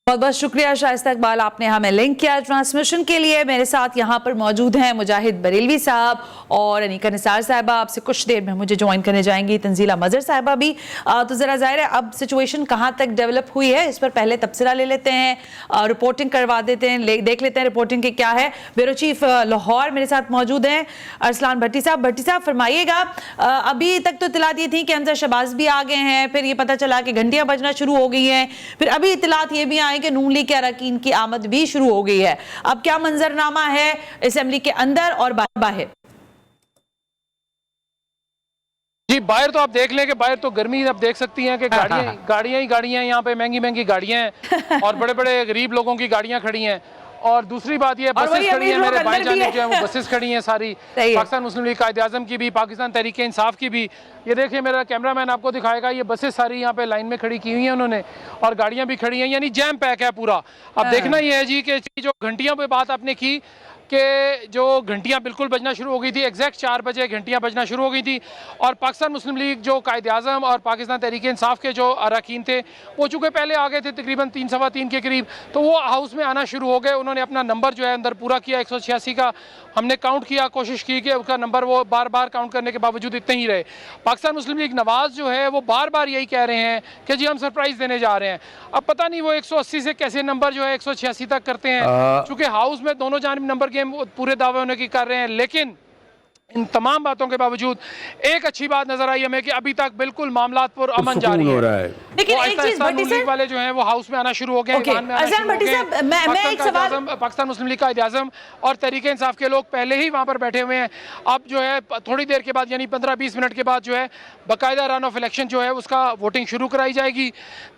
बहुत बहुत शुक्रिया शाइस्ता इकबाल, आपने हमें लिंक किया ट्रांसमिशन के लिए। मेरे साथ यहाँ पर मौजूद हैं मुजाहिद बरेलवी साहब और अनीका निसार साहिबा। आपसे कुछ देर में मुझे ज्वाइन करने जाएंगी तंजीला मजहर साहिबा भी। तो ज़रा ज़ाहिर है अब सिचुएशन कहाँ तक डेवलप हुई है इस पर पहले तबसरा ले लेते हैं, रिपोर्टिंग करवा देते हैं, देख लेते हैं रिपोर्टिंग के क्या है। ब्यूरो चीफ लाहौर मेरे साथ मौजूद हैं अरसलान भट्टी साहब। भट्टी साहब फरमाइएगा, अभी तक तो इतलात ये थी कि हमजा शहबाज भी आ गए हैं, फिर ये पता चला कि घंटियाँ बजना शुरू हो गई हैं, फिर अभी इतलात ये भी आए कि नून लीग के अरकान की आमद भी शुरू हो गई है। अब क्या मंजरनामा है असेंबली के अंदर और बाहर? जी बाहर तो आप देख लें कि बाहर तो गर्मी आप देख सकती हैं कि गाड़ियां ही गाड़ियां यहाँ पे महंगी महंगी गाड़ियां हैं और बड़े बड़े गरीब लोगों की गाड़ियां खड़ी हैं। और दूसरी बात ये बसेस खड़ी हैं, मेरे भाई जाने जो है वो बसेस खड़ी हैं सारी, पाकिस्तान मुस्लिम लीग कायद-ए-आज़म की भी, पाकिस्तान तहरीक इंसाफ की भी। ये देखिए मेरा कैमरामैन आपको दिखाएगा, ये बसेस सारी यहाँ पे लाइन में खड़ी की हुई हैं उन्होंने और गाड़ियाँ भी खड़ी हैं, यानी जैम पैक है पूरा। अब देखना ये है जी कि जो घंटियों पे बात आपने की कि जो घंटियां बिल्कुल बजना शुरू हो गई थी, एग्जैक्ट 4 बजे घंटियां बजना शुरू हो गई थी और पाकिस्तान मुस्लिम लीग जो कायद-ए-आज़म और पाकिस्तान तहरीक इंसाफ के जो अरकान थे वो चूँकि पहले आ गए थे तकरीबन 3 सवा 3 के करीब, तो वो हाउस में आना शुरू हो गए। उन्होंने अपना नंबर जो है अंदर पूरा किया 186 का, हमने काउंट किया, कोशिश की कि उसका नंबर वो बार बार काउंट करने के बावजूद इतने ही रहे। पाकिस्तान मुस्लिम लीग नवाज जो है वो बार बार यही कह रहे हैं कि जी हम सरप्राइज़ देने जा रहे हैं। अब पता नहीं वो 180 से कैसे नंबर जो है 186 तक करते हैं, चूँकि हाउस में दोनों जानिब नंबर गेम पूरे दावे होने की कर रहे हैं। लेकिन इन तमाम बातों के बावजूद एक अच्छी बात नजर आई हमें कि अभी तक बिल्कुल मामलात पर अमन जारी है। लेकिन एक चीज भट्टी साहब वाले जो हैं वो हाउस में आना शुरू हो गए हैं। पाकिस्तान मुस्लिम लीग कायद-ए-आज़म और तहरीक इंसाफ के लोग पहले ही वहां पर बैठे हुए हैं। अब जो है थोड़ी देर के बाद यानी 15-20 मिनट के बाद जो है बाकायदा रन ऑफ इलेक्शन जो है उसका वोटिंग शुरू कराई जाएगी।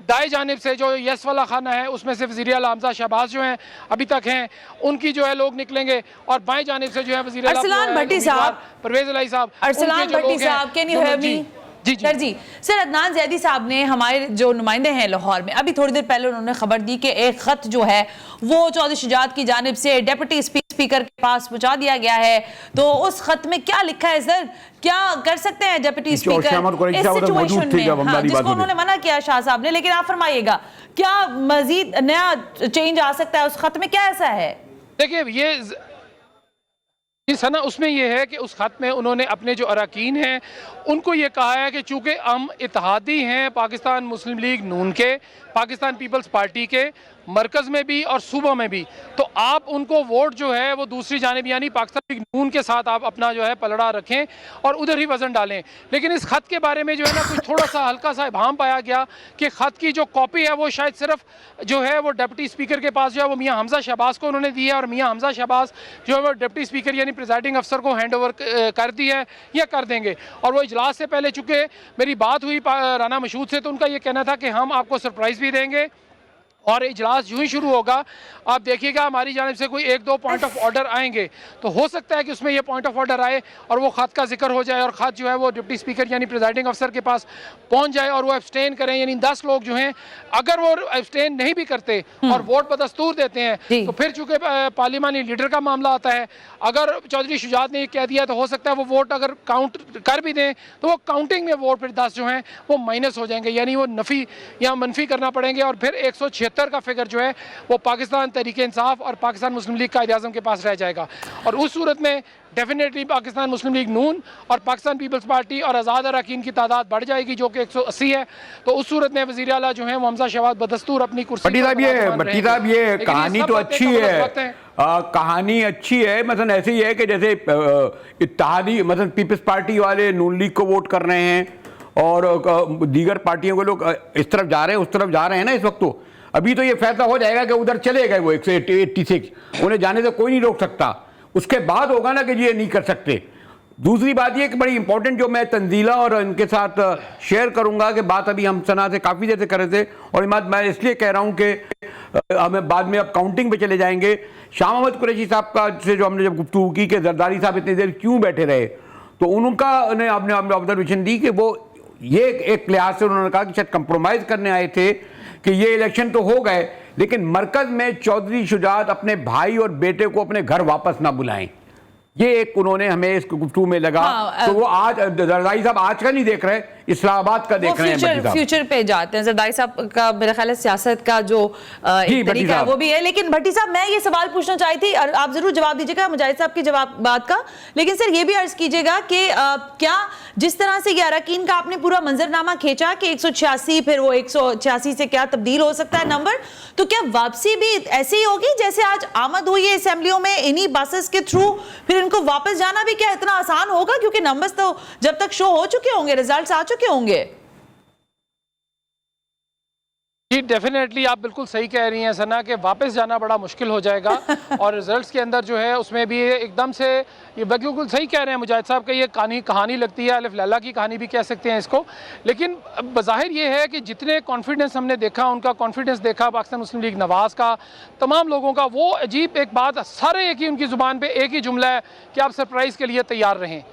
दाएं जानिब से जो यस वाला खाना है उसमें से वज़ीर आला हमजा शहबाज जो हैं अभी तक हैं, उनकी जो है लोग निकलेंगे और बाएं जानिब से जो है वज़ीर आला परवेज इलाही साहब, अरसलान भट्टी साहब, कैन यू हियर मी? जी सर, अदनान ज़ैदी साहब ने, हमारे जो नुमाइंदे हैं लाहौर में, अभी थोड़ी देर पहले उन्होंने खबर दी कि एक खत जो है वो चौधरी शुजात की जानिब से डिप्टी स्पीकर के पास पहुंचा दिया गया है। तो उस खत में क्या लिखा है सर, क्या कर सकते हैं डिप्टी स्पीकर इस सिचुएशन में, जिसको उन्होंने मना किया शाह साहब ने? लेकिन आप फरमाइएगा क्या मजीद नया चेंज आ सकता है उस खत में, क्या ऐसा है? देखिए ये सना उसमें यह है कि उस खत में उन्होंने अपने जो अरकान हैं उनको ये कहा है कि चूँकि हम इत्तेहादी हैं पाकिस्तान मुस्लिम लीग नून के, पाकिस्तान पीपल्स पार्टी के मरकज़ में भी और सूबों में भी, तो आप उनको वोट जो है वो दूसरी जानिब यानी पाकिस्तान लीग नून के साथ आप अपना जो है पलड़ा रखें और उधर ही वज़न डालें। लेकिन इस खत के बारे में जो है ना कुछ थोड़ा सा हल्का सा इबाम पाया गया कि ख़त की जो कॉपी है वो शायद सिर्फ जो है वो डिप्टी स्पीकर के पास जो है वो मियाँ हमजा शहबाज को उन्होंने दी है और मियाँ हमजा शहबाज जो है वो डिप्टी स्पीकर यानी प्रिजाइडिंग अफसर को हैंड ओवर कर दी है या कर देंगे। और वो इजलास से पहले चूँकि मेरी बात हुई राना मशहूद से, तो उनका ये कहना था कि हम आपको सरप्राइज़ भी देंगे और इजलास यूं ही शुरू होगा आप देखिएगा हमारी जानिब से कोई 1-2 पॉइंट ऑफ ऑर्डर आएंगे, तो हो सकता है कि उसमें ये पॉइंट ऑफ ऑर्डर आए और वो खत का जिक्र हो जाए और खत जो है वो डिप्टी स्पीकर यानी प्रिजाइडिंग अफसर के पास पहुंच जाए और वो एब्सटेन करें, यानी 10 लोग जो हैं अगर वो एब्सटेन नहीं भी करते और वोट बदस्तूर देते हैं तो फिर चूँकि पार्लिमानी लीडर का मामला आता है, अगर चौधरी शुजात ने ये कह दिया तो हो सकता है वो वोट अगर काउंट कर भी दें तो वो काउंटिंग में वोट फिर 10 जो हैं वो माइनस हो जाएंगे, यानी वो नफ़ी या मनफी करना पड़ेंगे और फिर 176 का फिगर जो है वो पाकिस्तान तहरीक इंसाफ और पाकिस्तान मुस्लिम लीग कायद-ए-आज़म के पास रह जाएगा। और उस सूरत में डेफिनेटली पाकिस्तान मुस्लिम लीग नून और पाकिस्तान पीपल्स पार्टी और आज़ाद अरकान की तादाद बढ़ जाएगी जो कि 180 है। तो उस सूरत में वज़ीर आला जो है हमजा शहबाज बदस्तूर अपनी कुर्सी पर ये कहानी तो अच्छी है, कहानी अच्छी है। मतलब ऐसे ही है कि जैसे इत्तेहादी मतलब पीपल्स पार्टी वाले नून लीग को वोट कर रहे हैं और दीगर पार्टियों के लोग इस तरफ जा रहे हैं उस तरफ जा रहे हैं ना इस वक्त। तो अभी तो ये फैसला हो जाएगा कि उधर चले गए वो 186, उन्हें जाने से कोई नहीं रोक सकता, उसके बाद होगा ना कि ये नहीं कर सकते। दूसरी बात ये कि बड़ी इंपॉर्टेंट जो मैं तंजीला और इनके साथ शेयर करूंगा कि बात अभी हम सना से काफ़ी देर से कर रहे थे और मैं इसलिए कह रहा हूं कि हमें बाद में अब काउंटिंग पे चले जाएंगे। शाह महमूद कुरैशी साहब का से जो हमने जब गुफ्तगू की कि जरदारी साहब इतनी देर क्यों बैठे रहे, तो उनका आपने ऑब्जर्वेशन दी कि वो ये एक लिहाज से उन्होंने कहा कि शायद कंप्रोमाइज़ करने आए थे कि ये इलेक्शन तो हो गए लेकिन मरकज में चौधरी शुजात अपने भाई और बेटे को अपने घर वापस ना बुलाएं, ये एक उन्होंने हमें इस गुफ्तगू में लगा। तो वो आज जरदारी साहब आज का नहीं देख रहे, इस्लामाबाद का देख रहे हैं भट्टी साहब। फ्यूचर पे जाते हैं। जरदारी साहब का मेरा ख्याल है सियासत का जो एक तरीका है वो भी है। लेकिन भट्टी साहब मैं ये सवाल पूछना चाहती थी और आप जरूर जवाब दीजिएगा मुजाहिद साहब की जवाब बात का, लेकिन सर ये भी अर्ज कीजिएगा कि क्या जिस तरह से ये अरकान का आपने पूरा मंजरनामा खींचा कि 186 फिर वो 186 से क्या तब्दील हो सकता है नंबर, तो क्या वापसी भी ऐसे ही होगी जैसे आज आमद हुई है असेंबलियों में इन्हीं बसेस के थ्रू, फिर इनको वापस जाना भी क्या इतना आसान होगा? क्योंकि नंबर्स तो जब तक शो हो चुके होंगे, रिजल्ट्स आ चुके होंगे। जी डेफिनेटली आप बिल्कुल सही कह रही हैं सना कि वापस जाना बड़ा मुश्किल हो जाएगा और रिजल्ट्स के अंदर जो है उसमें भी एकदम से ये बिल्कुल सही कह रहे हैं मुजाहिद साहब कि ये कहानी लगती है, अलिफ लैला की कहानी भी कह सकते हैं इसको। लेकिन बज़ाहिर ये है कि जितने कॉन्फिडेंस हमने देखा, उनका कॉन्फिडेंस देखा पाकिस्तान मुस्लिम लीग नवाज़ का, तमाम लोगों का, वो अजीब एक बात, सारे एक ही उनकी ज़ुबान पर एक ही जुमला है कि आप सरप्राइज़ के लिए तैयार रहें।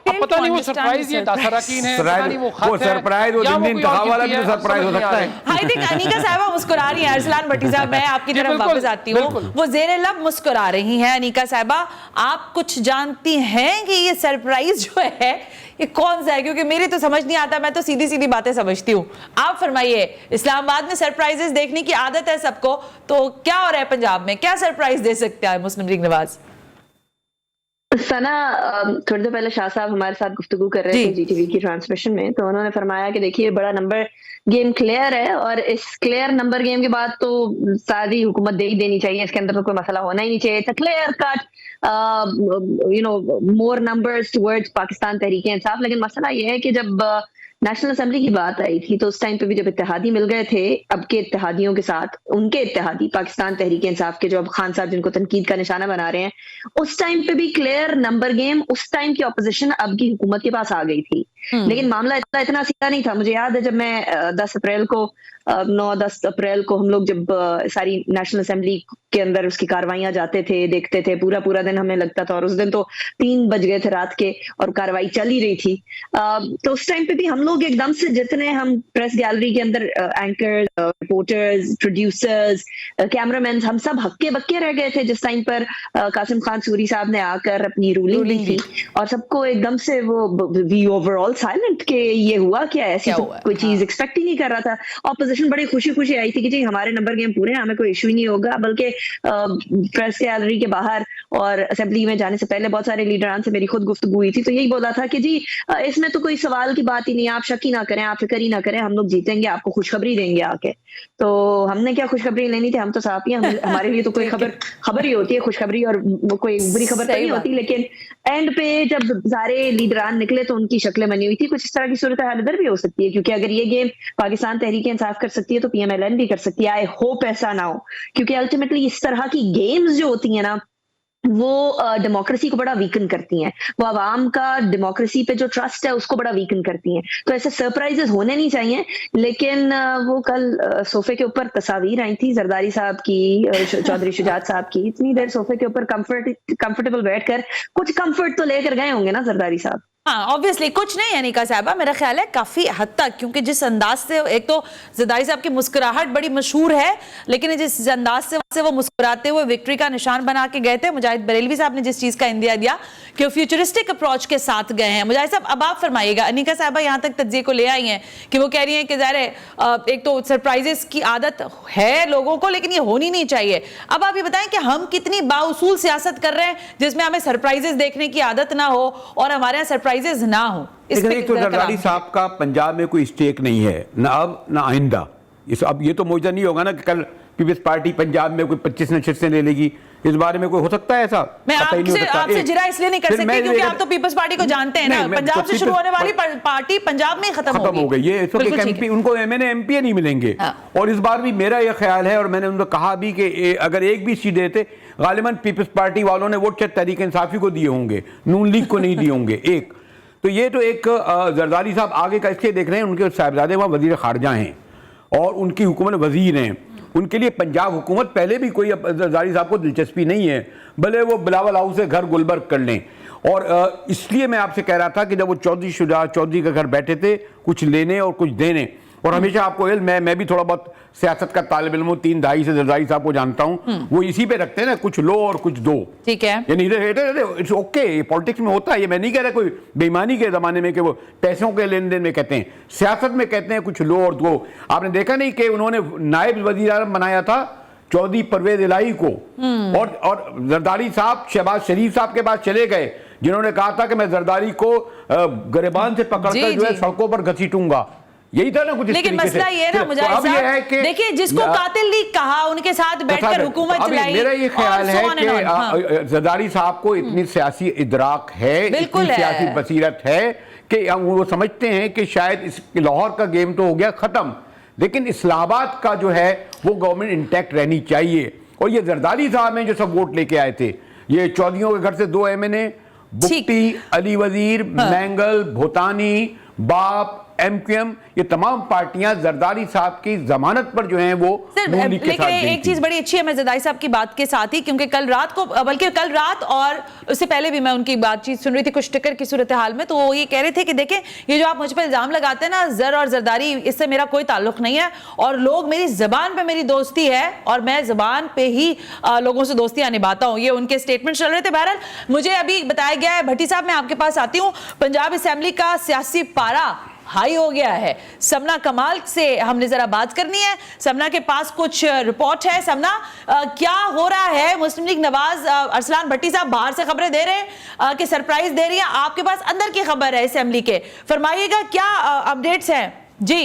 अब पता नहीं वो सरप्राइज ये अरकान है, पता नहीं वो खत है, सरप्राइज वो दिन वाला भी सरप्राइज हो सकता है। आई थिंक अनीका साहबा मुस्कुरा रही हैं। अरसलान भट्टी साहब मैं आपकी तरफ वापस आती हूँ, वो ज़ेरे लब मुस्कुरा रही हैं। अनीका साहबा आप कुछ जानती हैं कि ये सरप्राइज जो है ये कौन सा है? क्योंकि मेरी तो समझ नहीं आता, मैं तो सीधी सीधी बातें समझती हूँ। आप फरमाइए, इस्लामाबाद में सरप्राइजेस देखने की आदत है सबको, तो क्या हो रहा है पंजाब में? क्या सरप्राइज दे सकता है मुस्लिम लीग नवाज? सना थोड़ी देर पहले शाह साहब हमारे साथ गुफ्तगू कर रहे थे जीटीवी की ट्रांसमिशन में, तो उन्होंने फरमाया कि देखिए बड़ा नंबर गेम क्लियर है और इस क्लियर नंबर गेम के बाद तो सारी हुकूमत दे ही देनी चाहिए, इसके अंदर तो कोई मसला होना ही नहीं चाहिए। It's clear cut more numbers towards Pakistan Tehreek Insaf. लेकिन मसला ये है कि जब नेशनल असेंबली की बात आई थी तो उस टाइम पे भी जब इत्तेहादी मिल गए थे अब के इत्तेहादियों के साथ, उनके इत्तेहादी पाकिस्तान तहरीक इंसाफ के जो अब खान साहब जिनको तनकीद का निशाना बना रहे हैं, उस टाइम पे भी क्लियर नंबर गेम, उस टाइम की ऑपोजिशन अब की हुकूमत के पास आ गई थी। लेकिन मामला इतना सीधा नहीं था। मुझे याद है जब मैं 10 अप्रैल को 9-10 अप्रैल को हम लोग जब सारी नेशनल असेंबली के अंदर उसकी कार्रवाइयां जाते थे, देखते थे, पूरा दिन हमें लगता था, और उस दिन तो 3 बज गए थे रात के और कार्रवाई चल ही रही थी। तो उस टाइम पे भी हम लोग एकदम से, जितने हम प्रेस गैलरी के अंदर एंकर, रिपोर्टर्स, प्रोड्यूसर्स, कैमरामैन, हम सब हक्के बक्के रह गए थे जिस टाइम पर कासिम खान सूरी साहब ने आकर अपनी रूलिंग दी थी और सबको एकदम से वो वी ओवरऑल साइलेंट के ये हुआ क्या, ऐसी तो कोई चीज एक्सपेक्ट ही नहीं कर रहा था। ऑपोजिशन बड़ी खुशी आई थी कि जी हमारे नंबर गेम पूरे हैं, हमें कोई इशू ही नहीं होगा। बल्कि प्रेस गैलरी के बाहर और असेंबली में जाने से पहले बहुत सारे लीडरान से मेरी खुद गुफ्तगू हुई थी, तो यही बोला था कि जी इसमें तो कोई सवाल की बात ही नहीं, आप शक ही ना करें, आप फिक्र ही ना करें, हम लोग जीतेंगे, आपको खुशखबरी देंगे आके। तो हमने क्या खुशखबरी लेनी थी, हम तो साफ ही, हमारे लिए तो कोई खबर ही होती है, खुशखबरी और कोई बुरी खबर तो नहीं होती। लेकिन एंड पे जब सारे लीडरान निकले तो उनकी शक्लें बनी हुई थी। कुछ इस तरह की सूरत हाल इधर भी हो सकती है, क्योंकि अगर ये गेम पाकिस्तान तहरीक इंसाफ कर सकती है तो पीएमएलएन भी कर सकती है। आई होप ऐसा ना हो, क्योंकि अल्टीमेटली इस तरह की गेम्स जो होती है ना वो डेमोक्रेसी को बड़ा वीकन करती हैं, वो आवाम का डेमोक्रेसी पे जो ट्रस्ट है उसको बड़ा वीकन करती हैं। तो ऐसे सरप्राइजेस होने नहीं चाहिए। लेकिन वो कल सोफे के ऊपर तस्वीर आई थी जरदारी साहब की, चौधरी शुजात साहब की, इतनी देर सोफे के ऊपर कंफर्टेबल बैठकर कुछ कंफर्ट तो लेकर गए होंगे ना जरदारी साहब। हाँ ऑब्वियसली कुछ नहीं अनीका साहबा, मेरा ख्याल है काफी हद तक, क्योंकि जिस अंदाज से, एक तो जरदारी साहब की मुस्कुराहट बड़ी मशहूर है, लेकिन जिस अंदाज से वो मुस्कुराते हुए विक्ट्री का निशान बना के गए थे, मुजाहिद बरेलवी साहब ने जिस चीज का इंदिया दिया कि वो फ्यूचरिस्टिक अप्रोच के साथ गए हैं। मुजाहिद साहब अब आप फरमाइएगा, अनीका साहबा यहाँ तक तज्जिए को ले आई हैं कि वो कह रही हैं कि ज़ाहिर है एक तो सरप्राइजेस की आदत है लोगों को, लेकिन ये होनी नहीं चाहिए। अब आप ये बताएं कि हम कितनी बाउसूल सियासत कर रहे हैं जिसमें हमें सरप्राइजेस देखने की आदत ना हो और हमारे यहाँ सरप्राइजेस ना हो। एक तो जरदारी साहब का पंजाब में कोई स्टेक नहीं है, ना अब ना आइंदा। अब ये तो मौजूदा नहीं होगा ना कि कल पीपल्स पार्टी पंजाब में कोई 25 नशिस्तें ले लेगी, इस बारे में कोई हो सकता है ऐसा? मैं आपसे जिरा इसलिए नहीं कर सकती क्योंकि आप तो पीपल्स पार्टी को जानते हैं ना, पंजाब से शुरू होने वाली पार्टी पंजाब में खत्म हो गई। ये इस वक्त एमपी, उनको एमएनए एमपी नहीं मिलेंगे। और इस बार भी मेरा यह ख्याल है, और मैंने उनको कहा भी कि अगर एक भी सीट देते, गालिबन पीपल्स पार्टी वालों ने वोट तहरीक इंसाफी को दिए होंगे, नून लीग को नहीं दिए होंगे। एक तो ये तो एक जरदारी साहब आगे का इसलिए देख रहे हैं, उनके साहिबजादे वहाँ वजीर खारजा हैं और उनकी हुकूमत वजीर हैं, उनके लिए पंजाब हुकूमत पहले भी कोई जरदारी साहब को दिलचस्पी नहीं है, भले वो बिलावल हाउस से घर गुलबर्ग कर लें। और इसलिए मैं आपसे कह रहा था कि जब वो चौधरी शुजात चौधरी के घर बैठे थे कुछ लेने और कुछ देने, और हमेशा आपको मैं भी थोड़ा बहुत सियासत का तालिब इल्म हूं, 3 दहाई से जरदारी साहब को जानता हूं, वो इसी पे रखते हैं ना, कुछ लो और कुछ दो, ठीक है, यानी इट्स ओके, पॉलिटिक्स में होता है ये, मैं नहीं कह रहा कोई बेईमानी के जमाने में कि वो पैसों के लेन देन में कहते हैं, सियासत में कहते हैं कुछ लो और दो। आपने देखा नहीं कि उन्होंने नायब वजीर आज़म बनाया था चौधरी परवेज इलाही को, और जरदारी साहब शहबाज शरीफ साहब के पास चले गए जिन्होंने कहा था कि मैं जरदारी को गिरबान से पकड़कर जो है सड़कों पर घसीटूंगा, यही था ना कुछ। लेकिन मसला ये है ना मुजाहिद साहब, देखिए जिसको कातिल लीग कहा उनके साथ बैठकर हुकूमत चलाई। मेरा ये ख्याल है कि जरदारी साहब को इतनी सियासी इदराक है, इतनी सियासी बसीरत है कि वो समझते हैं कि शायद इस लाहौर का गेम तो हो गया खत्म, लेकिन इस्लामाबाद का जो है वो गवर्नमेंट इंटैक्ट रहनी चाहिए। और ये जरदारी साहब हैं जो सब वोट लेके आए थे, ये चौधरियों के घर से 2 MNA, बुक्टी, अली वजीर, मैंगल, भोतानी, बाप, MQM, ये तमाम पार्टियां जरदारी साहब की जमानत पर जो हैं वो नून लीग के साथ गई थी। एक चीज बड़ी अच्छी है मैं जरदारी साहब की बात के साथ ही, क्योंकि कल रात को, बल्कि कल रात और उससे पहले भी मैं उनकी बातचीत सुन रही थी कुछ टिकर की सूरत हाल में, तो वो ये कह रहे थे कि देखें ये जो आप मुझ पर इल्जाम लगाते हैं ना जर और जरदारी, इससे मेरा कोई ताल्लुक नहीं है, और लोग मेरी जबान पे मेरी दोस्ती है और मैं जबान पे ही लोगों से दोस्तियां निभाता हूं, ये उनके स्टेटमेंट चल रहे थे। बहरहाल मुझे अभी बताया गया है, भट्टी साहब मैं आपके पास आती हूँ, पंजाब असेंबली का सियासी पारा हाई हो गया है। समना कमाल से हमने जरा बात करनी है, समना के पास कुछ रिपोर्ट है। समना, क्या हो रहा है? मुस्लिम लीग नवाज अरसलान भट्टी साहब बाहर से खबरें दे रहे हैं कि सरप्राइज दे रही है, आपके पास अंदर की खबर है असेंबली के, फरमाइएगा क्या अपडेट्स हैं जी।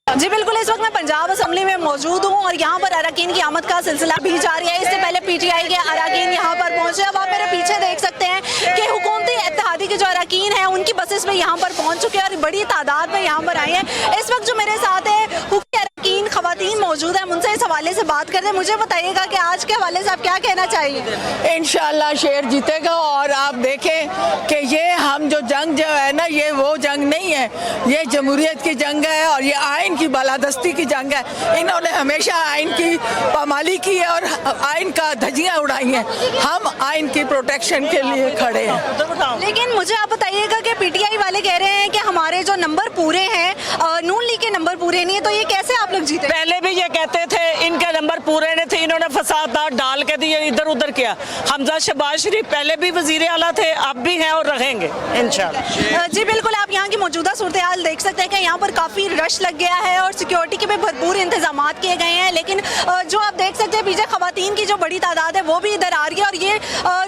जी बिल्कुल, इस वक्त मैं पंजाब असेंबली में मौजूद हूं और यहाँ पर अरकान की आमद का सिलसिला भी जारी है। इससे पहले पीटीआई के अरकान यहाँ पर पहुंचे। अब आप मेरे पीछे देख सकते हैं कि हुकूमती इत्तेहादी के जो अरकान हैं उनकी बसेस में यहाँ पर पहुंच चुके हैं और बड़ी तादाद में यहाँ पर आए हैं। इस वक्त जो मेरे साथ है हुकूमती अरकान खवातीन मौजूद है, उनसे इस हवाले से बात करते हैं। मुझे बताइएगा कि आज के हवाले से आप क्या कहना चाहिए? इंशाल्लाह शेर जीतेगा, और आप देखें कि ये हम जो जंग जो है ना, ये वो जंग नहीं है, ये जमहूरियत की जंग है और ये आइन की बालादस्ती की जंग है। इन्होंने हमेशा आइन की पामाली की है और आइन का धज्जियां उड़ाई हैं। हम आइन की प्रोटेक्शन के लिए खड़े हैं। लेकिन मुझे आप बताइएगा कि पीटीआई वाले कह रहे हैं कि हमारे जो नंबर पूरे हैं, नून लीग के नंबर पूरे नहीं है, तो ये कैसे आप लोग जीते? पहले भी ये कहते थे इनके नंबर पूरे नहीं थे, इन्होंने फसादात डाल के दिए, इधर उधर किया। हमजा शहबाज शरीफ पहले भी वजीर आला थे, अब भी हैं और रहेंगे इंशाल्लाह। जी बिल्कुल, आप यहाँ की मौजूदा सूरत हाल देख सकते हैं कि यहाँ पर काफी रश लग गया है और सिक्योरिटी के भी भरपूर इंतजाम किए गए हैं। लेकिन जो आप देख सकते हैं पीछे खवातीन की जो बड़ी तादाद है वो भी इधर आ रही है और ये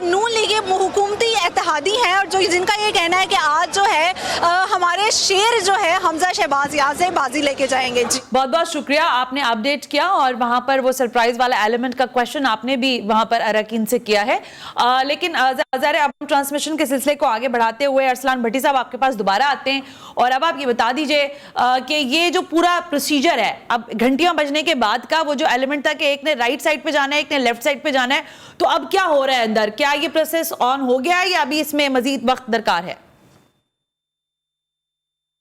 नून लीग हुकूमती इत्तेहादी हैं और जो जिनका ये कहना है कि आज जो है हमारे शेर जो है हमजा शहबाज यहाँ से बाजी लेके जाएंगे। जी बहुत बहुत शुक्रिया, आपने अपडेट किया और वहां पर वो सरप्राइज वाला एलिमेंट का क्वेश्चन आपने भी वहां पर अरकान से किया है। लेकिन ज़ाहिर है अब ट्रांसमिशन के सिलसिले को आगे बढ़ाते हुए अरसलान भट्टी साहब आपके पास दोबारा आते हैं और अब आप ये बता दीजिए कि ये जो पूरा प्रोसीजर है, अब घंटियां बजने के बाद का वो जो एलिमेंट था कि एक ने राइट साइड पे जाना है, एक ने लेफ्ट साइड पे जाना है, तो अब क्या हो रहा है अंदर? क्या ये प्रोसेस ऑन हो गया है या अभी इसमें मजीद वक्त दरकार है?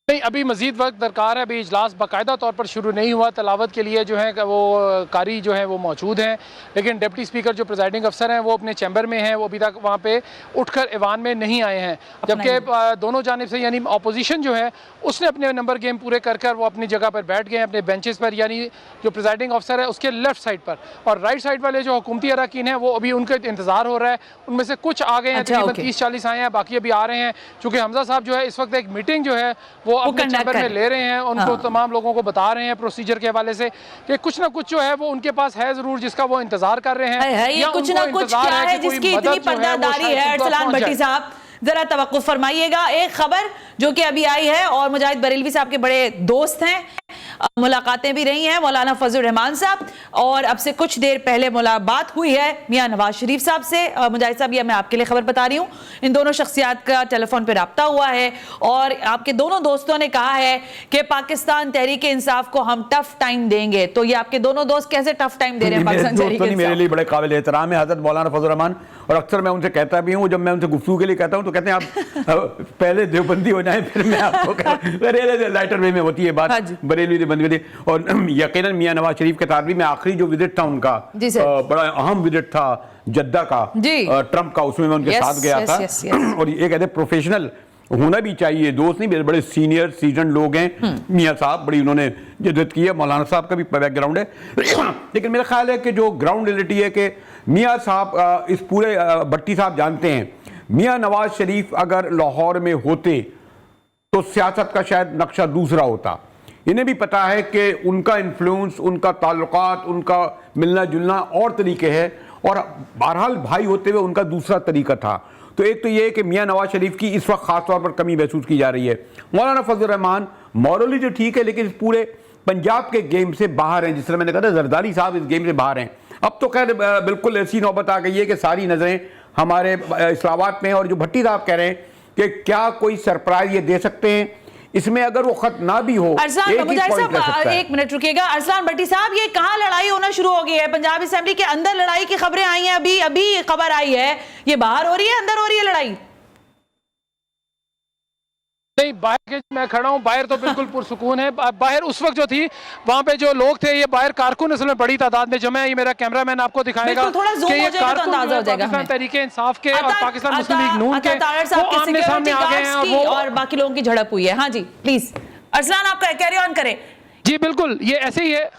नहीं, अभी मजीद वक्त दरकार है। अभी इजलास बाकायदा तौर पर शुरू नहीं हुआ। तलावत के लिए जो है वो कारी जो है वो मौजूद हैं, लेकिन डिप्टी स्पीकर जो प्रिजाइडिंग अफसर हैं वो अपने चैम्बर में हैं, वो अभी तक वहाँ पे उठकर ऐवान में नहीं आए हैं। जबकि दोनों जानिब से यानी अपोजिशन जो है उसने अपने नंबर गेम पूरे कर कर वो अपनी जगह पर बैठ गए हैं, अपने बेंचेस पर, यानी जो प्रिजाइडिंग अफसर है उसके लेफ्ट साइड पर, और राइट साइड वाले जो हुकूमती अरकान हैं वो अभी उनका इंतजार हो रहा है। उनमें से कुछ आ गए हैं, तकरीबन 30-40 आए हैं, बाकी अभी आ रहे हैं। चूँकि हमजा साहब जो है इस वक्त एक मीटिंग जो है वो अपने चैम्बर में ले रहे हैं, उनको तमाम लोगों को बता रहे हैं प्रोसीजर के हवाले से कि कुछ ना कुछ जो है वो उनके पास है जरूर, जिसका वो इंतजार कर रहे हैं। ये कुछ ना कुछ क्या है जिसकी इतनी पर्दादारी है? अरसलान भट्टी साहब जरा तवक्कुफ फरमाइएगा। एक खबर जो कि अभी आई है और मुजाहिद बरेलवी साहब के बड़े दोस्त हैं, मुलाकातें भी रही हैं मौलाना फजल रहमान साहब, और अब से कुछ देर पहले मुलाकात हुई है मियां नवाज शरीफ साहब से। मुजाहिद साहब, ये मैं आपके लिए खबर बता रही हूँ, इन दोनों शख्सियात का टेलीफोन पे रब्ता हुआ है और आपके दोनों दोस्तों ने कहा है कि पाकिस्तान तहरीक इंसाफ को हम टफ टाइम देंगे। तो ये आपके दोनों दोस्त कैसे टफ टाइम दे रहे हैं पाकिस्तान तहरीक इंसाफ? मेरे लिए बड़े काबिल एहतराम है हज़रत मौलाना फजल रहमान, और अक्सर मैं उनसे कहता भी हूँ, जब मैं उनसे गुफ्तगू के लिए कहता हूँ तो कहते हैं आप पहले देवबंदी हो जाए फिर मैं आपको लाइटर वे में होती है बात, बरेली देवबंदी। और यकीनन मियां नवाज शरीफ के साथ भी मैं आखिरी जो विजिट था उनका बड़ा अहम विजिट था जद्दा का, ट्रंप का, उसमें मैं उनके साथ गया था। और ये कहते प्रोफेशनल होना भी चाहिए, दोस्त नहीं, बड़े सीनियर सीजन लोग हैं। मियाँ साहब बड़ी उन्होंने जिद्दत की है, मौलाना साहब का भी बैकग्राउंड है। लेकिन मेरा ख्याल है कि जो ग्राउंड रियलिटी है कि मियाँ साहब इस पूरे भट्टी साहब जानते हैं, मियाँ नवाज शरीफ अगर लाहौर में होते तो सियासत का शायद नक्शा दूसरा होता। इन्हें भी पता है कि उनका इन्फ्लुएंस, उनका ताल्लुकात, उनका मिलना जुलना और तरीके है, और बहरहाल भाई होते हुए उनका दूसरा तरीका था। तो एक तो ये है कि मियाँ नवाज शरीफ की इस वक्त खास तौर पर कमी महसूस की जा रही है। मौलाना फजल रहमान मॉरली जो ठीक है, लेकिन इस पूरे पंजाब के गेम से बाहर हैं। जिस तरह मैंने कहा था, जरदारी साहब इस गेम से बाहर हैं। अब तो खैर बिल्कुल ऐसी नौबत आ गई है कि सारी नजरें हमारे इस्लामाबाद में, और जो भट्टी साहब कह रहे हैं कि क्या कोई सरप्राइज ये दे सकते हैं, इसमें अगर वो खत ना भी हो। अरसलान मुजाहिद साहब एक मिनट रुकिएगा। अरसलान भट्टी साहब, ये कहां लड़ाई होना शुरू हो गई है? पंजाब असेंबली के अंदर लड़ाई की खबरें आई हैं, अभी खबर आई है, ये बाहर हो रही है अंदर हो रही है लड़ाई? नहीं, बाहर मैं खड़ा हूँ, बाहर तो बिल्कुल पुरसुकून है। बाहर उस वक्त जो थी वहाँ पे जो लोग थे, ये बाहर कारकुन असल में बड़ी तादाद में जमा है। ये मेरा कैमरामैन आपको दिखाएगा कि ये कारकुन पाकिस्तान तहरीके इंसाफ के और पाकिस्तान मुस्लिम लीग नून के वो आमने सामने आ गए हैं और बाकी लोगों की झड़प हुई है। हाँ जी प्लीज अरसलान, आप कैरी ऑन करें। जी बिल्कुल, ये ऐसे ही है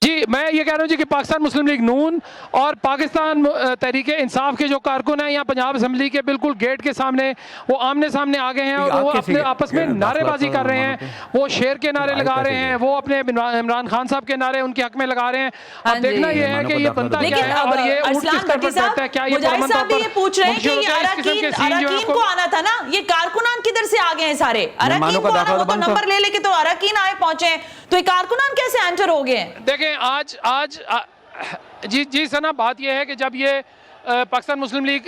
जी। मैं ये कह रहा हूँ जी कि पाकिस्तान मुस्लिम लीग नून और पाकिस्तान तहरीके इंसाफ के जो कारकुन हैं यहाँ पंजाब असेंबली के बिल्कुल गेट के सामने वो आमने सामने आ गए हैं, और वो अपने आपस में नारेबाजी कर रहे हैं। वो शेर के नारे लगा रहे हैं, वो अपने इमरान खान साहब के नारे उनके हक में लगा रहे हैं। अब देखना ये है कि ये बनता क्या है और ये ऊँट किस तरफ बैठता है। क्या ये मुजाहिद साहब भी ये पूछ रहे हैं कि ये अरकान को आना था ना, ये कारकुनान किधर से आ गए हैं सारे? अरकान को आना, वो तो नंबर ले लेके तो अरकान आए पहुंचे, तो ये कारकुनान कैसे एंटर हो गए? देखें आज जी सना, बात यह है कि जब ये पाकिस्तान मुस्लिम लीग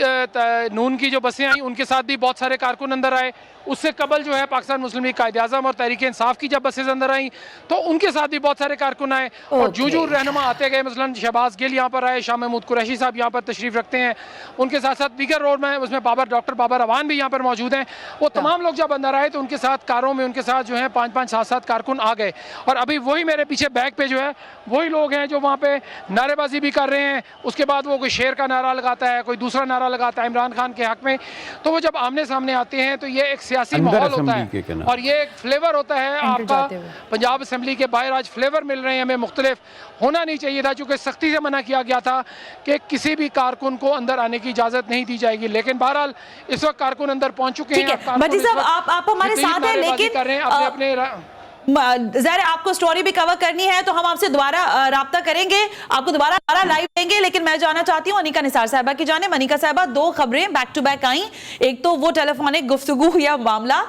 नून की जो बसें आई, उनके साथ भी बहुत सारे कारकुन अंदर आए। उससे कबल जो है पाकिस्तान मुस्लिम लीग कायदे आज़म और तहरीक इंसाफ की जब बसें अंदर आई तो उनके साथ भी बहुत सारे कारकुन आए, और जूजू रहनुमा आते गए। मसलन शहबाज गिल यहाँ पर आए, शाह महमूद कुरैशी साहब यहाँ पर तशरीफ रखते हैं, उनके साथ साथ दीगर रोड में उसमें डॉक्टर बाबर अवान भी यहाँ पर मौजूद हैं। वो तमाम लोग जब अंदर आए तो उनके साथ कारों में उनके साथ जो है 5-5, 7-7 कारकुन आ गए, और अभी वही मेरे पीछे बैक पे जो है वही लोग हैं जो वहाँ पे नारेबाजी भी कर रहे हैं। उसके बाद वो कोई शेर का नारा लगाता है, कोई दूसरा नारा लगाता है इमरान खान के हक में। तो वो जब आमने सामने आते हैं तो ये एक सियासी माहौल होता है, और ये एक फ्लेवर होता है आपका। पंजाब असेंबली के बाहर आज फ्लेवर मिल रहे हैं हमें मुख्तलिफ। होना नहीं चाहिए था, चूंकि सख्ती से मना किया गया था कि किसी भी कारकुन को अंदर आने की इजाजत नहीं दी जाएगी, लेकिन बहरहाल इस वक्त कारकुन अंदर पहुंच चुके हैं। भट्टी साहब आप हमारे साथ हैं, लेकिन कर रहे हैं अपने ज़ाहिर आपको स्टोरी भी कवर करनी है तो हम आपसे दोबारा राब्ता करेंगे, आपको दोबारा लाइव देंगे। लेकिन मैं जाना चाहती हूँ अनीका निसार साहबा की जाने। अनीका साहबा, दो खबरें बैक टू बैक आई। एक तो वो टेलीफोनिक गुफ्तगू या मामला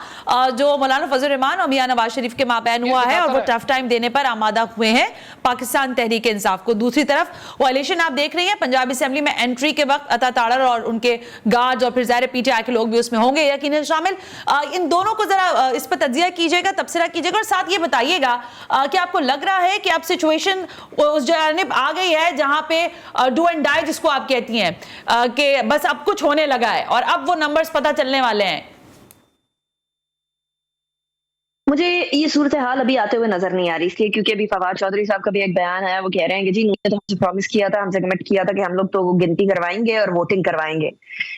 जो मौलाना फजल रहमान और मियां नवाज शरीफ के माबैन हुआ है, और वो टफ टाइम देने पर आमादा हुए हैं पाकिस्तान तहरीक इंसाफ को। दूसरी तरफ वो इलेक्शन आप देख रही हैं, पंजाब असेंबली में एंट्री के वक्त अता ताड़र और उनके गार्ड्स और फिर ज़ाहिर पीटीआई के लोग भी उसमें होंगे यकीनन शामिल। इन दोनों को जरा इस पर तज्जिया कीजिएगा, तबसरा कीजिएगा, और साथ ये बताइएगा कि आपको लग रहा है कि अब सिचुएशन उस जानिब आ गई है जहां पे डू एंड डाई जिसको आप कहती हैं कि बस अब कुछ होने लगा है और अब वो नंबर्स पता चलने वाले हैं? मुझे ये सूरत हाल अभी आते हुए नजर नहीं आ रही, इसलिए क्योंकि अभी फवाद चौधरी साहब का भी एक बयान है, वो कह रहे हैं कि जी उन्होंने तो हमसे प्रॉमिस किया था, हमसे कमिट किया था कि हम लोग तो गिनती करवाएंगे और वोटिंग करवाएंगे,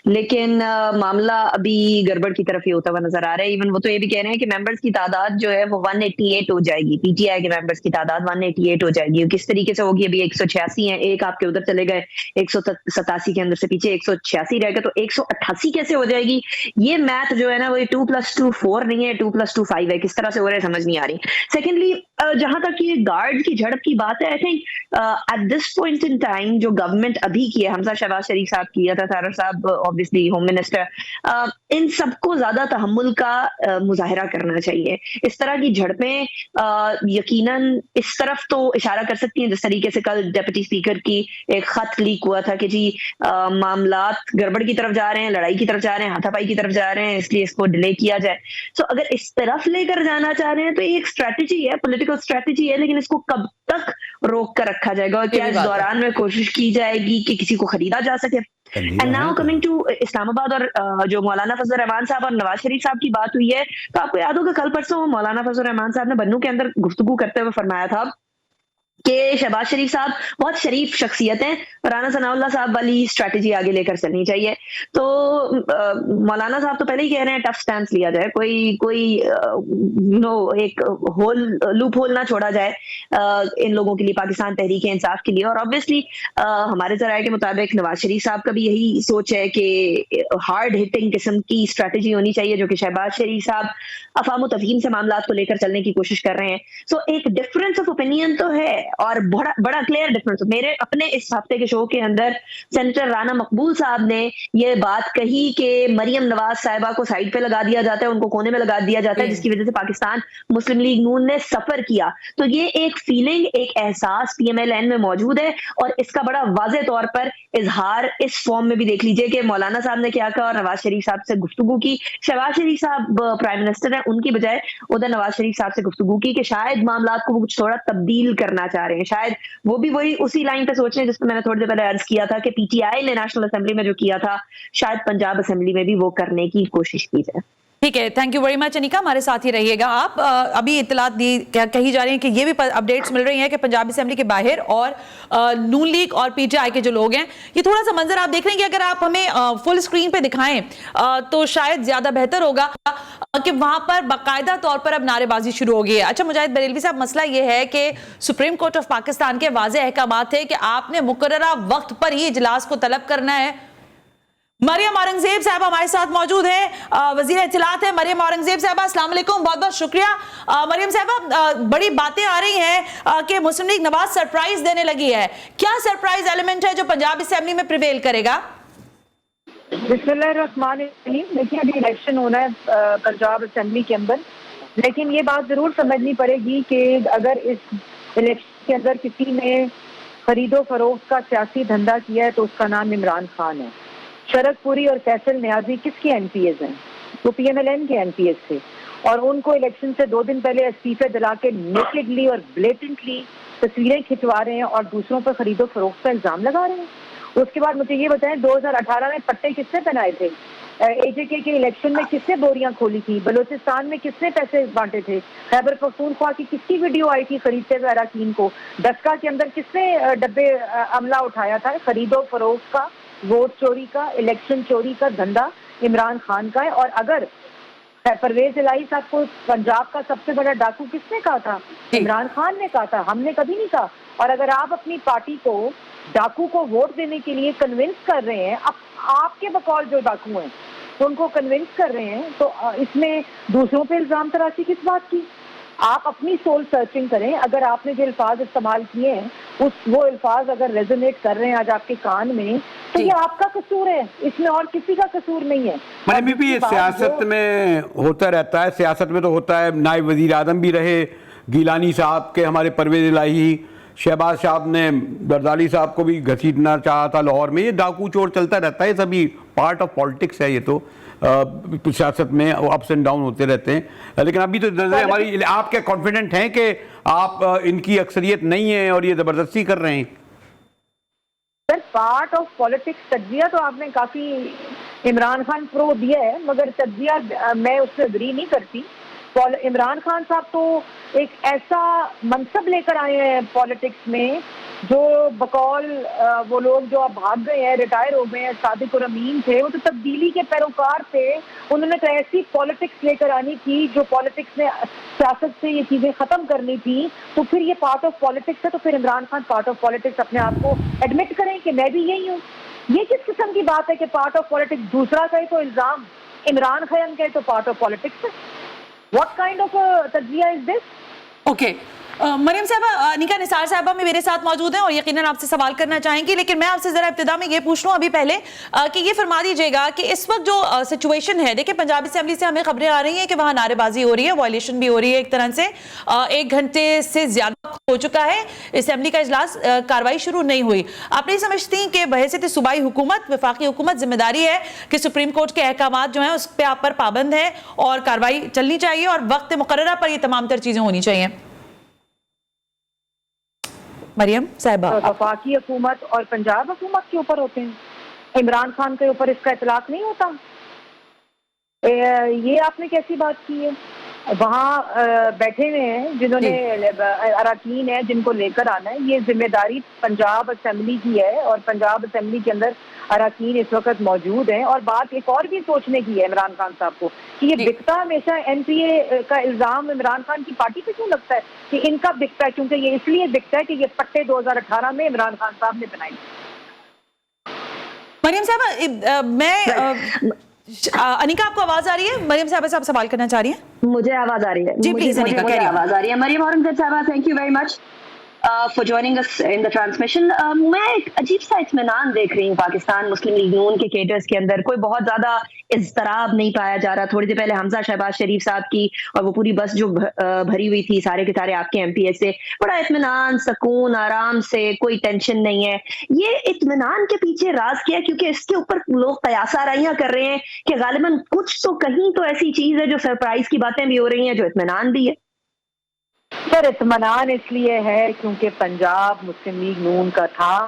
लेकिन मामला अभी गड़बड़ की तरफ ही होता हुआ नजर आ रहा है। इवन वो तो ये भी कह रहे हैं कि मेंबर्स की तादाद जो है वो 188 हो जाएगी, पीटीआई के मेंबर्स की तादाद 188 हो जाएगी। किस तरीके से होगी? अभी 186 है, एक आपके उधर चले गए 187 के अंदर से पीछे 186 रह गए, तो 188 कैसे हो जाएगी? ये मैथ जो है ना वो 2+2 4 नहीं है, 2+2 5 है। किस तरह से हो रहा है समझ नहीं आ रही। सेकेंडली, जहां तक ये गार्ड की झड़प की बात है, I think eight this point in time जो गवर्नमेंट अभी की है, हमजा शहबाज शरीफ साहब की है, तारर साहब ऑब्वियसली होम मिनिस्टर, इन सबको ज्यादा तहम्मुल का मुजाहिरा करना चाहिए। इस तरह की झड़पें यकीनन इस तरफ तो इशारा कर सकती हैं, जिस तरीके से कल डिप्टी स्पीकर की एक खत लीक हुआ था कि जी मामलात गड़बड़ की तरफ जा रहे हैं, लड़ाई की तरफ जा रहे हैं, हाथापाई की तरफ जा रहे हैं, इसलिए इसको डिले किया जाए। सो अगर इस तरफ लेकर जाना चाह रहे हैं तो ये एक स्ट्रेटेजी है, पॉलिटिकल स्ट्रेटेजी है, लेकिन इसको कब तक रोक कर रखा जाएगा और क्या इस दौरान में कोशिश की जाएगी कि किसी को खरीदा जा सके? And now coming to Islamabad और जो मौलाना फजल रहमान साहब और नवाज शरीफ साहब की बात हुई है, तो आपको याद होगा कल परसों मौलाना फजल रहमान साहब ने बन्नू के अंदर गुफ्तगू करते हुए फरमाया था कि शहबाज शरीफ साहब बहुत शरीफ शख्सियत हैं, राना सनाउल्लाह साहब वाली स्ट्रैटेजी आगे लेकर चलनी चाहिए। तो मौलाना साहब तो पहले ही कह रहे हैं टफ स्टैंस लिया जाए, कोई एक लूप होल ना छोड़ा जाए इन लोगों के लिए, पाकिस्तान तहरीक इंसाफ के लिए। और ऑब्वियसली हमारे जराये के मुताबिक नवाज शरीफ साहब का भी यही सोच है कि हार्ड हिटिंग किस्म की स्ट्रैटेजी होनी चाहिए, जो कि शहबाज शरीफ साहब अफाम तफहीम से मामला को लेकर चलने की कोशिश कर रहे हैं। सो एक डिफरेंस ऑफ ओपिनियन तो है, और बड़ा क्लियर डिफरेंस। मेरे अपने इस हफ्ते के शो के अंदर सेनेटर राना मकबूल साहब ने ये बात कही कि मरियम नवाज साहिबा को साइड पे लगा दिया जाता है, उनको कोने में लगा दिया जाता है, जिसकी वजह से पाकिस्तान मुस्लिम लीग नून ने सफर किया। तो ये एक फीलिंग, एक एहसास PMLN में मौजूद है, और इसका बड़ा वाज़ेह तौर पर इजहार इस फॉर्म में भी देख लीजिए कि मौलाना साहब ने क्या कहा और नवाज शरीफ साहब से गुफ्तगू की। शहबाज शरीफ साहब प्राइम मिनिस्टर हैं, उनकी बजाय उधर नवाज शरीफ साहब से गुफ्तगू की कि शायद मामला को कुछ थोड़ा तब्दील करना चाह रहे हैं, शायद वो भी वही उसी लाइन पे सोच रहे हैं जिस पर मैंने थोड़ी देर पहले अर्ज किया था कि PTI ने नेशनल असेंबली में जो किया था, शायद पंजाब असेंबली में भी वो करने की कोशिश की जाए। ठीक है, thank you very much Anika, हमारे साथ ही रहिएगा आप। अभी इतलात दी कही जा रही है कि ये भी अपडेट्स मिल रही हैं कि पंजाब असेंबली के बाहर और नून लीग और PTI के जो लोग हैं, ये थोड़ा सा मंजर आप देख रहे हैं कि अगर आप हमें फुल स्क्रीन पे दिखाएं तो शायद ज्यादा बेहतर होगा कि वहां पर बाकायदा तौर पर अब नारेबाजी शुरू हो गई है। अच्छा मुजाहिद बरेलवी साहब, मसला ये है कि सुप्रीम कोर्ट ऑफ पाकिस्तान के वाज़ेह अहकाम थे कि आपने मुकर्ररा वक्त पर ही इजलास को तलब करना है। मरियम औरंगजेब साहब हमारे साथ मौजूद हैं, वजीर इत्तलात है मरियम औरंगजेब साहबा, अस्सलाम वालेकुम, बहुत बहुत शुक्रिया। मरियम साहबा, बड़ी बातें आ रही हैं कि मुस्लिम लीग नवाज सरप्राइज देने लगी है, क्या सरप्राइज एलिमेंट है जो पंजाब असेंबली में प्रिवेल करेगा? बिस्मिल्लाहिर्रहमानिर्रहीम। देखिए अभी इलेक्शन होना है पंजाब असेंबली के अंदर, लेकिन ये बात जरूर समझनी पड़ेगी कि अगर इस इलेक्शन के अंदर किसी ने खरीदो फरोख्त का सियासी धंधा किया है तो उसका नाम इमरान खान है। शरद पुरी और फैसल न्याजी किसके NPAs हैं? वो PMLN के NPAs थे, और उनको इलेक्शन से 2 दिन पहले इस्तीफे दिला के नेकेडली और ब्लेटेंटली तस्वीरें खिंचवा रहे हैं और दूसरों पर खरीदो फरोख्त का इल्जाम लगा रहे हैं। उसके बाद मुझे ये बताएं, 2018 में पट्टे किसने पहनाए थे? AJK के इलेक्शन में किसने बोरियां खोली थी? बलूचिस्तान में किसने पैसे बांटे थे? खैबर पख्तूनख्वा की किसकी वीडियो आई थी खरीदते हुए अराकीन को? डस्का के अंदर किसने डब्बे अमला उठाया था? खरीदो फरोख्त का, वोट चोरी का, इलेक्शन चोरी का धंधा इमरान खान का है। और अगर परवेज इलाही साहब को पंजाब का सबसे बड़ा डाकू किसने कहा था? इमरान खान ने कहा था, हमने कभी नहीं कहा। और अगर आप अपनी पार्टी को डाकू को वोट देने के लिए कन्विंस कर रहे हैं, आपके बकौल जो डाकू हैं उनको कन्विंस कर रहे हैं, तो इसमें दूसरों पे इल्जाम तराशी किस बात की? आप अपनी सोल सर्चिंग करें। अगर आपने जो अल्फाज इस्तेमाल किए हैं वो अल्फाज अगर रेजोनेट कर रहे हैं आज आपके कान में, तो ये आपका कसूर है, इसमें और किसी का कसूर नहीं है। मैंने भी ये सियासत में होता रहता है, सियासत में तो होता है। नायब वजीर आजम भी रहे गिलानी साहब के, हमारे परवेज इलाही, शहबाज साहब ने दरदाली साहब को भी घसीटना चाहा था लाहौर में। ये डाकू चोर चलता रहता है, सभी पार्ट ऑफ पॉलिटिक्स है ये तो। सियासत में अप्स एंड डाउन होते रहते हैं, लेकिन अभी तो हमारी, आप क्या कॉन्फिडेंट हैं कि आप इनकी अक्सरियत नहीं है और ये जबरदस्ती कर रहे हैं? सर पार्ट ऑफ पॉलिटिक्स तज्जिया तो आपने काफी इमरान खान प्रो दिया है, मगर तज्जिया मैं उससे अग्री नहीं करती। इमरान खान साहब तो एक ऐसा मनसब लेकर आए हैं पॉलिटिक्स में जो बकौल वो लोग जो अब भाग गए हैं, रिटायर हो गए हैं, सादिक और अमीन थे, वो तो तब्दीली के पैरोकार थे। उन्होंने तो ऐसी पॉलिटिक्स लेकर आनी थी जो पॉलिटिक्स ने सियासत से ये चीजें खत्म करनी थी। तो फिर ये पार्ट ऑफ पॉलिटिक्स है, तो फिर Imran Khan part of politics अपने आप को एडमिट करें कि मैं भी यही हूँ। ये किस किस्म की बात है कि पार्ट ऑफ पॉलिटिक्स? दूसरा कहे तो इल्जाम, इमरान खान कहे तो पार्ट ऑफ पॉलिटिक्स है। What kind of a तज्जिया is this? ओके, मरियम साहबा, अनिका निसार साहबा में मेरे साथ मौजूद हैं और यकीनन आपसे सवाल करना चाहेंगी, लेकिन मैं आपसे जरा इब्तिदा में ये पूछ लूं अभी पहले कि ये फरमा दीजिएगा कि इस वक्त जो सिचुएशन है, देखिए पंजाब असेंबली से हमें खबरें आ रही हैं कि वहां नारेबाजी हो रही है, वायलेशन भी हो रही है एक तरह से। 1 घंटे से ज्यादा हो चुका है असेंबली का इजलास, कार्रवाई शुरू नहीं हुई। आप नहीं समझती कि बहैसियत सूबाई हुकूमत, वफाकी हुकूमत जिम्मेदारी है कि सुप्रीम कोर्ट के अहकाम जो हैं उस पर आप पर पाबंद है और कार्रवाई चलनी चाहिए और वक्त मुकर्ररा पर ये तमाम तर चीजें होनी चाहिए? मरियम साहिबा, वफाकी हुकूमत और पंजाब हुकूमत के ऊपर होते हैं, इमरान खान के ऊपर इसका इतलाक नहीं होता। ये आपने कैसी बात की है? वहाँ बैठे हुए हैं जिन्होंने अरकान है जिनको लेकर आना है। ये जिम्मेदारी पंजाब असेंबली की है और पंजाब असेंबली के अंदर अरकान इस वक्त मौजूद हैं। और बात एक और भी सोचने की है इमरान खान साहब को कि ये बिकता हमेशा एनपीए का इल्जाम इमरान खान की पार्टी पे क्यों लगता है कि इनका बिकता है, क्योंकि ये इसलिए बिकता है कि ये पट्टे 2018 में इमरान खान साहब ने बनाई। मरियम साहब मैं अनिका आपको आवाज आ रही है? मरियम साहब से आप सवाल करना चाह रही हैं? मुझे आवाज आ रही है जी प्लीज अनिका, मुझे आवाज आ रही है। मरियम औरंगजेब साहबा, thank you very much for joining us in the transmission. मैं एक अजीब सा इत्मीनान देख रही हूँ पाकिस्तान मुस्लिम लीग नून के केडर्स के अंदर। कोई बहुत ज्यादा इज़्तिराब नहीं पाया जा रहा। थोड़ी देर पहले हमजा शहबाज शरीफ साहब की और वो पूरी बस जो भरी हुई थी सारे के सारे आपके एमपीए से, बड़ा इत्मीनान, सुकून, आराम से, कोई टेंशन नहीं है। ये इत्मीनान के पीछे राज क्या है? क्योंकि इसके ऊपर लोग कयासाराइयां कर रहे हैं कि गालिबन कुछ तो कहीं तो ऐसी चीज है जो सरप्राइज की बातें भी हो रही हैं, जो इत्मीनान भी है। सर इत्मीनान इसलिए है क्योंकि पंजाब मुस्लिम लीग नून का था,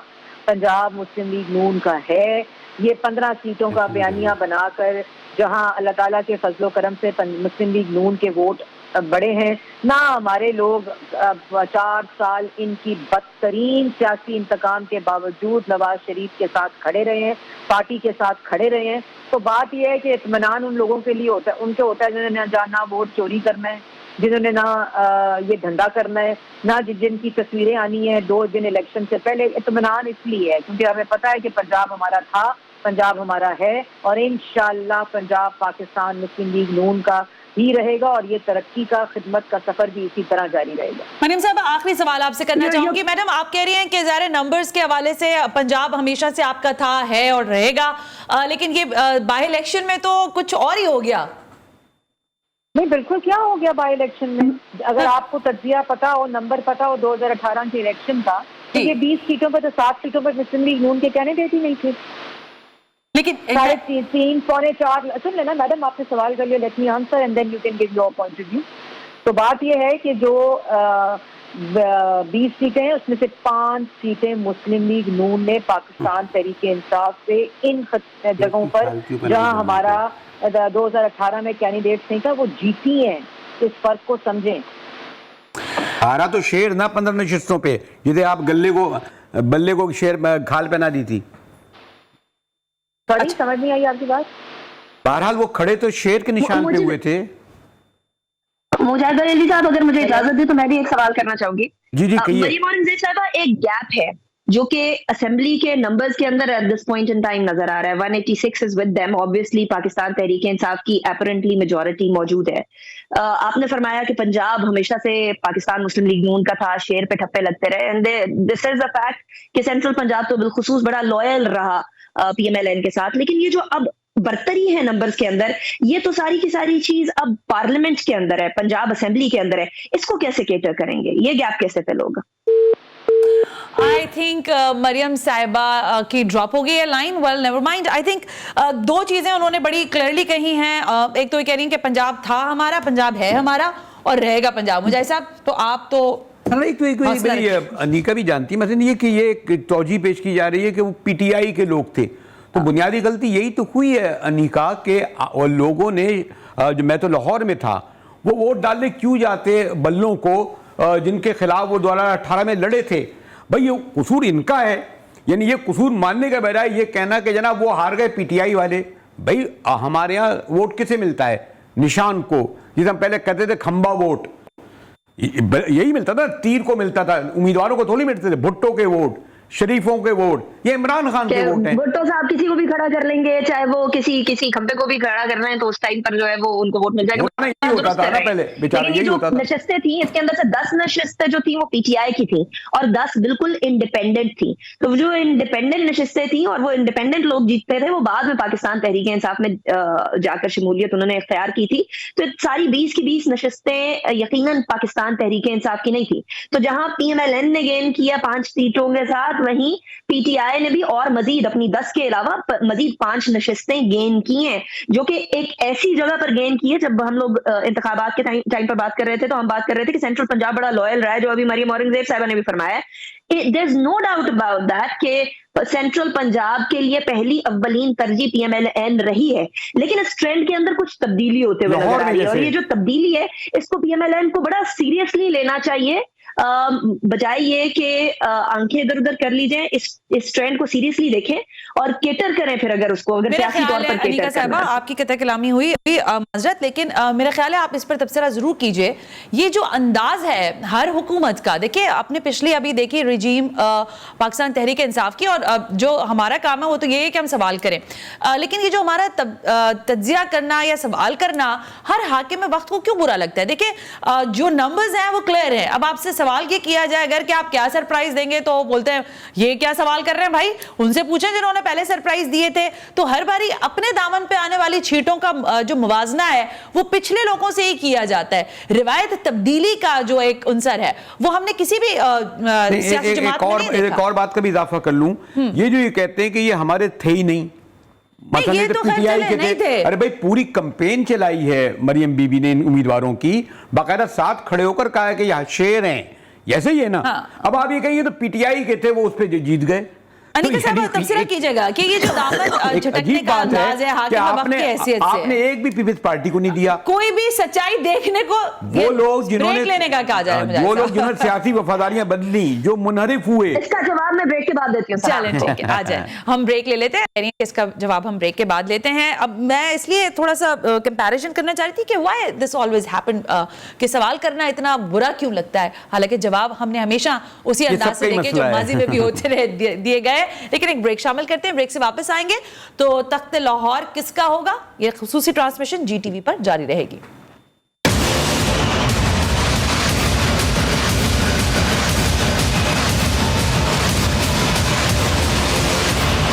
पंजाब मुस्लिम लीग नून का है। ये 15 सीटों का बयानिया बनाकर जहां अल्लाह ताला के फजलो करम से मुस्लिम लीग नून के वोट बड़े हैं, ना हमारे लोग 4 साल इनकी बदतरीन सियासी इंतकाम के बावजूद नवाज शरीफ के साथ खड़े रहे हैं, पार्टी के साथ खड़े रहे हैं। तो बात यह है कि इत्मीनान उन लोगों के लिए होता है, उनके होता है जिन्होंने ना वोट चोरी करना है, जिन्होंने ना ये धंधा करना है, ना जिनकी तस्वीरें आनी है 2 दिन इलेक्शन से पहले। इत्मीनान इसलिए है क्योंकि हमें पता है कि पंजाब हमारा था, पंजाब हमारा है और इंशाअल्लाह पंजाब पाकिस्तान मुस्लिम लीग नून का ही रहेगा और ये तरक्की का, खिदमत का सफर भी इसी तरह जारी रहेगा। मरियम साहब आखिरी सवाल आपसे करना चाहूंगी। मैडम आप कह रही हैं कि ज़ाहिर नंबर्स के हवाले से पंजाब हमेशा से आपका था, है और रहेगा, लेकिन ये बाय इलेक्शन में तो कुछ और ही हो गया। नहीं बिल्कुल, क्या हो गया बाई इलेक्शन में? अगर आपको तज्जिया पता हो, नंबर पता हो 2018 के इलेक्शन का, तो ये 20 सीटों पर तो 7 सीटों पर मुस्लिम लीग नून के कैंडिडेट ही नहीं थे। लेकिन 3.5 पौने 4 सुन लेना मैडम, आपने सवाल कर लिया, let me answer and then you can give your point of view. तो बात ये है कि जो 20 सीटें हैं उसमें से 5 सीटें मुस्लिम लीग नून ने पाकिस्तान तहरीक इंसाफ से इन जगहों पर जहां हमारा 2018 में कैंडिडेट नहीं था वो जीती हैं। इस फर्क को समझें। हारा तो शेर ना 15 नशिस्तों पे, जिसे आप बल्ले को शेर खाल पहना दी थी। सॉरी समझ नहीं आई आपकी बात। बहरहाल वो खड़े तो शेर के निशान पे हुए थे। मुजाहिद बरेलवी साहब अगर मुझे इजाजत दी तो मैं भी एक सवाल करना चाहूंगी। जी कहिए। मरियम औरंगजेब साहबा, एक गैप है जो कि असेंबली के नंबर्स के अंदर at this point in time नजर आ रहा है। 186 is with them, obviously Pakistan Tehreek Insaf की अपरेंटली मेजॉरिटी मौजूद है। आपने फरमाया कि पंजाब हमेशा से पाकिस्तान मुस्लिम लीग नून का था, शेर पे ठप्पे लगते रहे, and this is a fact कि सेंट्रल पंजाब तो बिलखुसूस बड़ा लॉयल रहा पीएमएलएन के साथ। लेकिन ये जो अब बर्तरी है नंबर्स के अंदर, ये तो सारी की सारी चीज अब पार्लियामेंट के अंदर है, पंजाब असेंबली के अंदर है। इसको कैसे केटर करेंगे? ये गैप कैसे फिल होगा? आई थिंक मरियम साहिबा की ड्रॉप हो गई है line. Well never mind. I think 2 चीजें उन्होंने बड़ी क्लियरली कही हैं। एक तो ये कह रही हैं कि पंजाब था हमारा, पंजाब है हमारा और रहेगा पंजाब। मुझे साहब तो आप तो अनिका भी जानती मतलब ये कि ये एक तौजी पेश की जा रही है कि वो पीटीआई के लोग थे, तो बुनियादी गलती यही तो हुई है अनिका के और लोगों ने जो मैं तो लाहौर में था, वो वोट डालने क्यों जाते बल्लों को जिनके खिलाफ वो 2018 में लड़े थे। भाई ये कसूर इनका है, यानी ये कसूर मानने के बजाय ये कहना कि जनाब वो हार गए पीटीआई वाले। भाई हमारे यहाँ वोट किसे मिलता है? निशान को, जिसे हम पहले कहते थे खंबा वोट, यही मिलता था, तीर को मिलता था, उम्मीदवारों को थोड़ी मिलते थे भुट्टो के वोट, शरीफों के वोट, ये इमरान खान के वोट हैं। भुट्टो साहब किसी को भी खड़ा कर लेंगे, चाहे वो किसी खंबे को भी खड़ा करना है तो उस टाइम पर जो है वो उनको वोट मिल जाएगा। यही होता था ना पहले, बेचारा यही होता था। नशिस्तें थी इसके अंदर से 10 नशिस्तें जो थी वो पीटीआई की थी और 10 बिल्कुल इंडिपेंडेंट थी। तो जो इंडिपेंडेंट नशिस्तें थी और वो इंडिपेंडेंट लोग जीतते थे, वो बाद में पाकिस्तान तहरीक इंसाफ में जाकर शमूलियत उन्होंने इख्तियार की थी। तो सारी 20 की 20 नशिस्तें यकीनन पाकिस्तान तहरीक इंसाफ की नहीं थी। तो जहां पीएमएलएन ने गेन किया 5 सीटों के साथ, वहीं पीटीआई पीटीआई ने भी और मजीद अपनी 10 के अलावा मजीद 5 नशिस्तें गेन की हैं, जो कि एक ऐसी जगह पर गेन की है। जब हम लोग इंतखाबात के टाइम पर बात कर रहे थे तो हम बात कर रहे थे कि सेंट्रल पंजाब बड़ा लॉयल रहा है, जो अभी मरियम औरंगजेब साहिबा ने भी फरमाया है। There is no doubt about that कि सेंट्रल पंजाब के लिए पहली अव्वलीन तरजीह पीएमएलएन रही है, लेकिन इस ट्रेंड के अंदर कुछ तब्दीली होते हुए नजर आ रही है, और ये जो तब्दीली है इसको पीएमएलएन को बड़ा सीरियसली लेना चाहिए, बजाय ये कि आंखें इधर उधर कर लीजिए। इस ट्रेंड को सीरियसली देखें और केटर करें फिर, अगर उसको अगर सियासी तौर पर केटर करना है। आपकी कतई कलामी हुई माजरत, लेकिन मेरा ख्याल है आप इस पर तबसरा जरूर कीजिए। ये जो अंदाज है हर हुकूमत का, देखिए आपने पिछली अभी देखी रिजीम पाकिस्तान तहरीक इंसाफ की, और जो हमारा काम है वो तो ये है कि हम सवाल करें, लेकिन ये जो हमारा तज्जिया करना या सवाल करना हर हाकिम में वक्त को क्यों बुरा लगता है? देखिए जो नंबर्स हैं वो क्लियर है। अब आपसे सवाल ये किया जाए अगर कि आप क्या सरप्राइज देंगे, तो बोलते हैं ये क्या सवाल कर रहे हैं भाई, उनसे पूछें जिन्होंने पहले सरप्राइज दिए थे। तो हर बारी अपने दामन पे आने वाली छींटों का जो मुवाजना है वो पिछले लोगों से ही किया जाता है। रिवायत तब्दीली का जो एक अंसर है वो हमने किसी भी सियासी जमात में नहीं देखा। एक और बात का भी इजाफा कर लूं, ये जो ये कहते हैं कि ये हमारे थे ही नहीं, मतलब ये तो पीटीआई के थे। अरे भाई पूरी कैंपेन चलाई है मरियम बीबी ने इन उम्मीदवारों की, बाकायदा साथ खड़े होकर कहा है कि यह शेर हैं, ऐसे ही है ना। हाँ। अब आप ये कहिए तो पीटीआई के थे वो उस पर जीत गए। अनीका साहब तबसरा कीजिएगा कि ये जो दामन झटकने का अंदाज है हाकिम वक्त की हैसियत से, आपने एक भी पीपल्स पार्टी को नहीं दिया, कोई भी सच्चाई देखने को, वो लोग जिन्होंने लेने का कहा जा रहा है, वो लोग जिन्होंने सियासी वफादारियां बदली, जो मुनहरिफ हुए। इसका जवाब मैं ब्रेक के बाद देती हूँ। चलें ठीक है, आ जाए हम ब्रेक ले लेते हैं, इसका जवाब हम ब्रेक के बाद लेते हैं। अब मैं इसलिए थोड़ा सा कंपैरिजन करना चाह रही थी कि व्हाई दिस ऑलवेज हैपेंड, कि सवाल करना इतना बुरा क्यों लगता है, हालांकि जवाब हमने हमेशा उसी अंदाज से देखे जो माजी में भी होते रहे दिए गए। लेकिन एक ब्रेक शामिल करते हैं, ब्रेक से वापस आएंगे तो तख्त लाहौर किसका होगा, ये खुसूसी ट्रांसमिशन GTV पर जारी रहेगी।